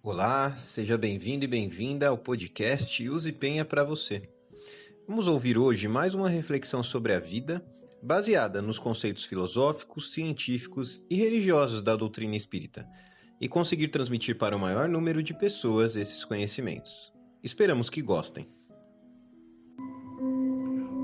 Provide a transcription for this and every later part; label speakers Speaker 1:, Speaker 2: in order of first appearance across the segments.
Speaker 1: Olá, seja bem-vindo e bem-vinda ao podcast Use Penha para você. Vamos ouvir hoje mais uma reflexão sobre a vida, baseada nos conceitos filosóficos, científicos e religiosos da doutrina espírita, e conseguir transmitir para o maior número de pessoas esses conhecimentos. Esperamos que gostem.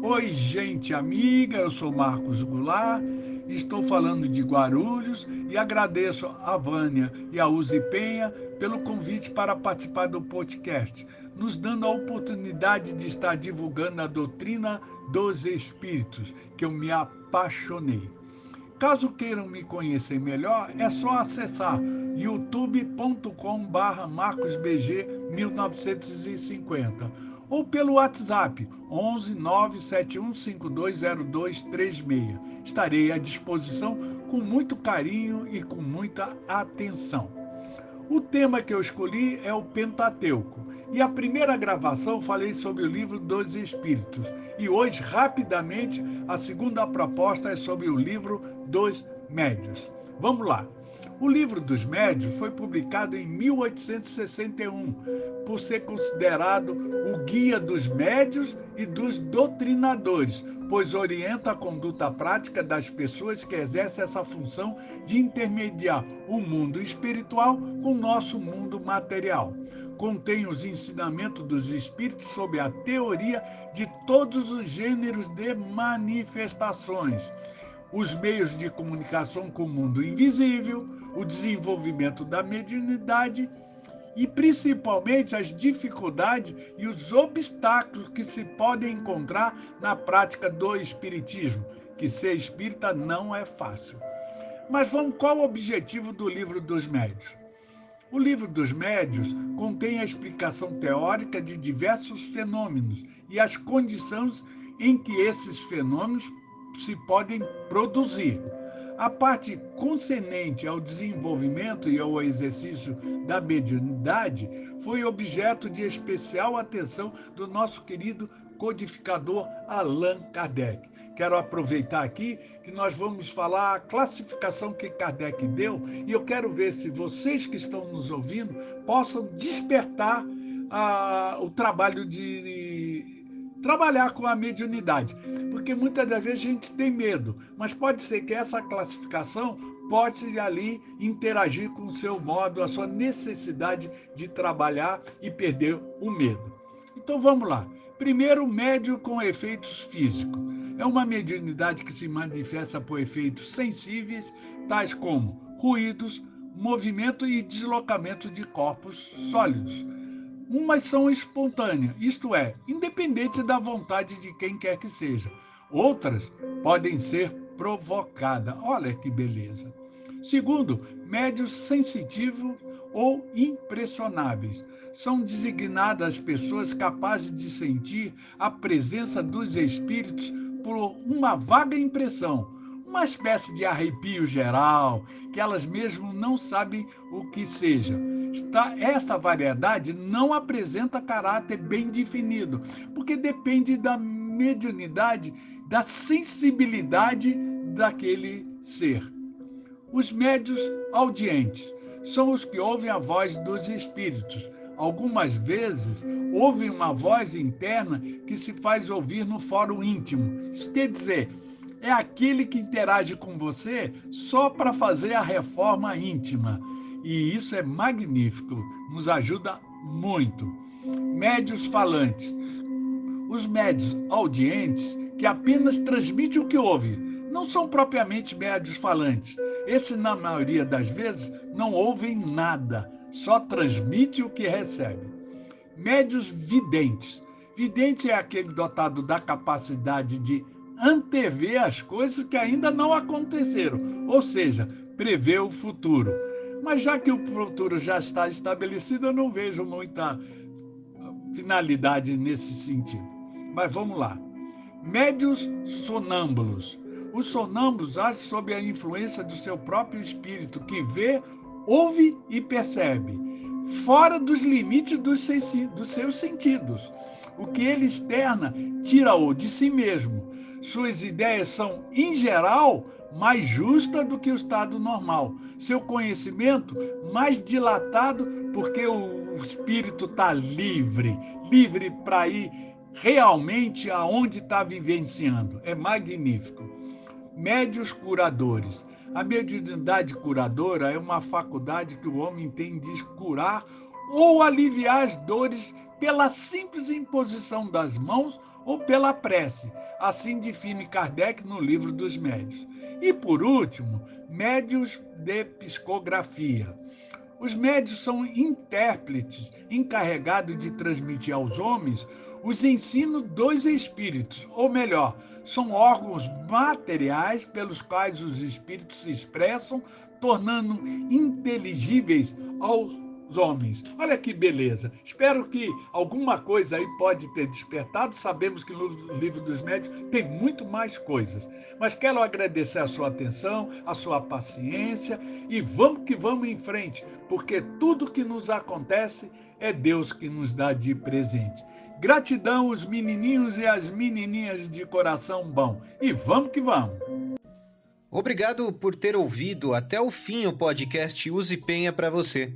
Speaker 2: Oi, gente amiga, eu sou Marcos Goulart, estou falando de Guarulhos e agradeço a Vânia e a Uzi Penha pelo convite para participar do podcast, nos dando a oportunidade de estar divulgando a doutrina dos espíritos, que eu me apaixonei. Caso queiram me conhecer melhor, é só acessar youtube.com/marcosbg1950 ou pelo WhatsApp 11 971520236. Estarei à disposição com muito carinho e com muita atenção. O tema que eu escolhi é o Pentateuco. E a primeira gravação falei sobre o livro dos Espíritos. E hoje, rapidamente, a segunda proposta é sobre o livro dos Médios. Vamos lá. O livro dos Médios foi publicado em 1861, por ser considerado o guia dos médios e dos doutrinadores, pois orienta a conduta prática das pessoas que exercem essa função de intermediar o mundo espiritual com o nosso mundo material. Contém os ensinamentos dos espíritos sobre a teoria de todos os gêneros de manifestações, os meios de comunicação com o mundo invisível, o desenvolvimento da mediunidade e principalmente as dificuldades e os obstáculos que se podem encontrar na prática do espiritismo, que ser espírita não é fácil. Mas qual o objetivo do livro dos médios? O livro dos médios contém a explicação teórica de diversos fenômenos e as condições em que esses fenômenos se podem produzir. A parte concernente ao desenvolvimento e ao exercício da mediunidade foi objeto de especial atenção do nosso querido codificador Allan Kardec. Quero aproveitar aqui que nós vamos falar a classificação que Kardec deu e eu quero ver se vocês que estão nos ouvindo possam despertar o trabalho de trabalhar com a mediunidade, porque muitas das vezes a gente tem medo, mas pode ser que essa classificação pode ali interagir com o seu modo, a sua necessidade de trabalhar e perder o medo. Então vamos lá. Primeiro, médio com efeitos físicos. É uma mediunidade que se manifesta por efeitos sensíveis, tais como ruídos, movimento e deslocamento de corpos sólidos. Umas são espontâneas, isto é, independente da vontade de quem quer que seja. Outras podem ser provocadas. Olha que beleza. Segundo, médios sensitivos ou impressionáveis. São designadas pessoas capazes de sentir a presença dos espíritos por uma vaga impressão, uma espécie de arrepio geral, que elas mesmas não sabem o que seja. Esta variedade não apresenta caráter bem definido, porque depende da mediunidade, da sensibilidade daquele ser. Os médios audientes são os que ouvem a voz dos espíritos. Algumas vezes ouvem uma voz interna que se faz ouvir no fórum íntimo. Isso quer dizer, é aquele que interage com você só para fazer a reforma íntima. E isso é magnífico, nos ajuda muito. Médios falantes. Os médios audientes, que apenas transmitem o que ouve, não são propriamente médios falantes. Esses, na maioria das vezes, não ouvem nada, só transmitem o que recebem. Médios videntes. Vidente é aquele dotado da capacidade de antever as coisas que ainda não aconteceram, ou seja, prever o futuro. Mas já que o futuro já está estabelecido, eu não vejo muita finalidade nesse sentido. Mas vamos lá. Médios sonâmbulos. Os sonâmbulos agem sob a influência do seu próprio espírito, que vê, ouve e percebe, fora dos limites dos seus sentidos. O que ele externa, tira-o de si mesmo. Suas ideias são, em geral, mais justa do que o estado normal, seu conhecimento mais dilatado, porque o espírito está livre para ir realmente aonde está vivenciando. É magnífico. Médios curadores. A mediunidade curadora é uma faculdade que o homem tem de curar ou aliviar as dores pela simples imposição das mãos ou pela prece. Assim define Kardec no Livro dos Médios. E, por último, médios de psicografia. Os médios são intérpretes encarregados de transmitir aos homens os ensinos dos espíritos, ou melhor, são órgãos materiais pelos quais os espíritos se expressam, tornando inteligíveis aos homens. Olha que beleza. Espero que alguma coisa aí pode ter despertado. Sabemos que no Livro dos Médios tem muito mais coisas. Mas quero agradecer a sua atenção, a sua paciência e vamos que vamos em frente, porque tudo que nos acontece é Deus que nos dá de presente. Gratidão os menininhos e as menininhas de coração bom. E vamos que vamos.
Speaker 1: Obrigado por ter ouvido até o fim o podcast Use Penha para você.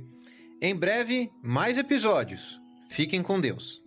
Speaker 1: Em breve, mais episódios. Fiquem com Deus.